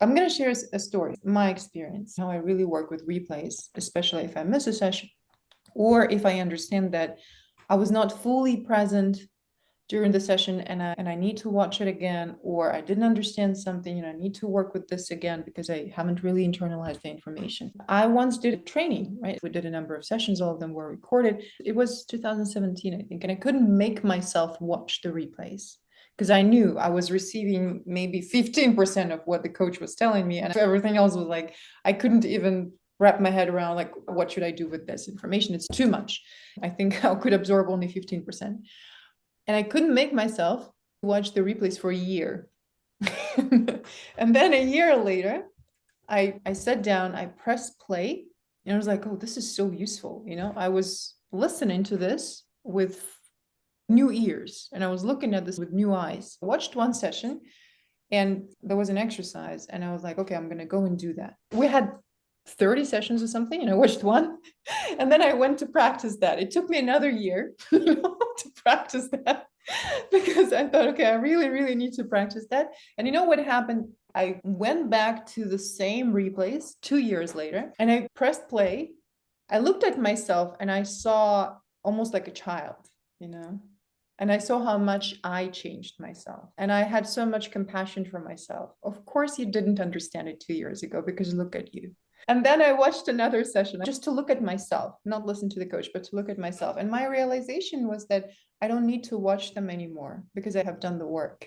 I'm going to share a story, my experience, how I really work with replays, especially if I miss a session or if I understand that I was not fully present during the session and I need to watch it again, or I didn't understand something and I need to work with this again because I haven't really internalized the information. I once did a training, right? We did a number of sessions, all of them were recorded. It was 2017, I think, and I couldn't make myself watch the replays because I knew I was receiving maybe 15% of what the coach was telling me, and everything else was like, I couldn't even wrap my head around, like, what should I do with this information? It's too much. I think I could absorb only 15%. And I couldn't make myself watch the replays for a year. And then a year later, I sat down, I pressed play, and I was like, oh, this is so useful. I was listening to this with new ears and I was looking at this with new eyes. I watched one session and there was an exercise and I was like, okay, I'm going to go and do that. We had 30 sessions or something and I watched one and then I went to practice that. It took me another year to practice that because I thought, okay, I really, really need to practice that. And you know what happened? I went back to the same replays 2 years later and I pressed play. I looked at myself and I saw almost like a child. And I saw how much I changed myself. And I had so much compassion for myself. Of course, you didn't understand it 2 years ago because look at you. And then I watched another session just to look at myself, not listen to the coach, but to look at myself. And my realization was that I don't need to watch them anymore because I have done the work.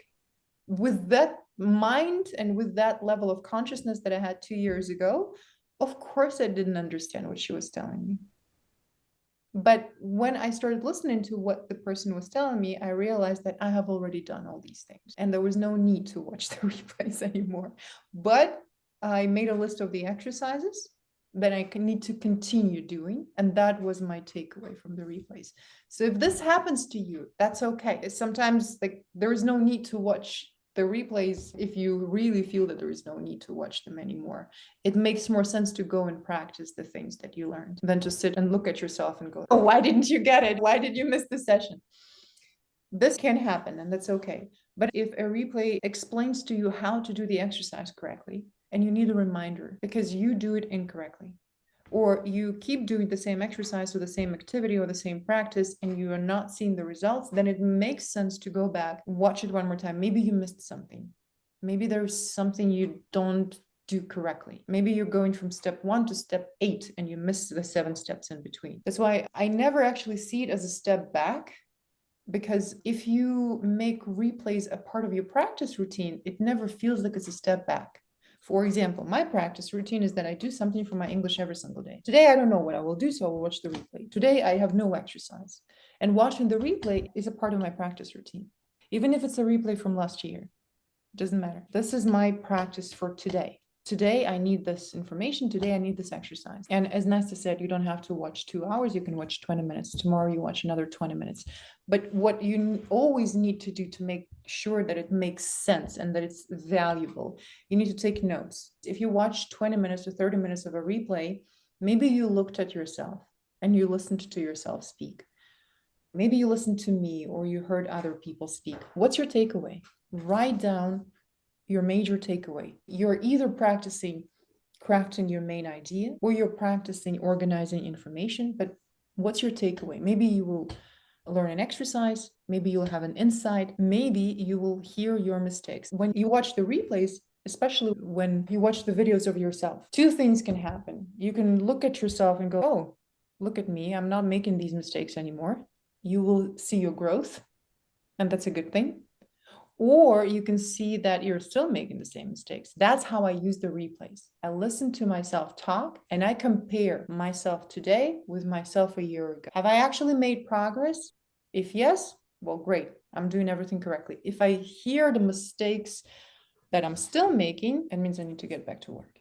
With that mind and with that level of consciousness that I had 2 years ago, of course, I didn't understand what she was telling me. But when I started listening to what the person was telling me, I realized that I have already done all these things and there was no need to watch the replays anymore. But I made a list of the exercises that I need to continue doing. And that was my takeaway from the replays. So if this happens to you, that's okay. Sometimes there is no need to watch the replays if you really feel that there is no need to watch them anymore. It makes more sense to go and practice the things that you learned than to sit and look at yourself and go, oh, why didn't you get it? Why did you miss the session? This can happen and that's okay. But if a replay explains to you how to do the exercise correctly and you need a reminder because you do it incorrectly, or you keep doing the same exercise or the same activity or the same practice and you are not seeing the results, then it makes sense to go back, watch it one more time. Maybe you missed something. Maybe there's something you don't do correctly. Maybe you're going from step 1 to step 8 and you missed the 7 steps in between. That's why I never actually see it as a step back, because if you make replays a part of your practice routine, it never feels like it's a step back. For example, my practice routine is that I do something for my English every single day. Today, I don't know what I will do, so I will watch the replay. Today, I have no exercise. And watching the replay is a part of my practice routine. Even if it's a replay from last year, it doesn't matter. This is my practice for today. Today, I need this information. Today, I need this exercise. And as Nasta said, you don't have to watch 2 hours. You can watch 20 minutes. Tomorrow, you watch another 20 minutes. But what you always need to do to make sure that it makes sense and that it's valuable, you need to take notes. If you watch 20 minutes or 30 minutes of a replay, maybe you looked at yourself and you listened to yourself speak. Maybe you listened to me or you heard other people speak. What's your takeaway? Write down your major takeaway. You're either practicing crafting your main idea or you're practicing organizing information, but what's your takeaway? Maybe you will learn an exercise, maybe you'll have an insight, maybe you will hear your mistakes. When you watch the replays, especially when you watch the videos of yourself, 2 things can happen. You can look at yourself and go, oh, look at me, I'm not making these mistakes anymore. You will see your growth, and that's a good thing. Or you can see that you're still making the same mistakes. That's how I use the replays. I listen to myself talk and I compare myself today with myself a year ago. Have I actually made progress? If yes, well, great. I'm doing everything correctly. If I hear the mistakes that I'm still making, it means I need to get back to work.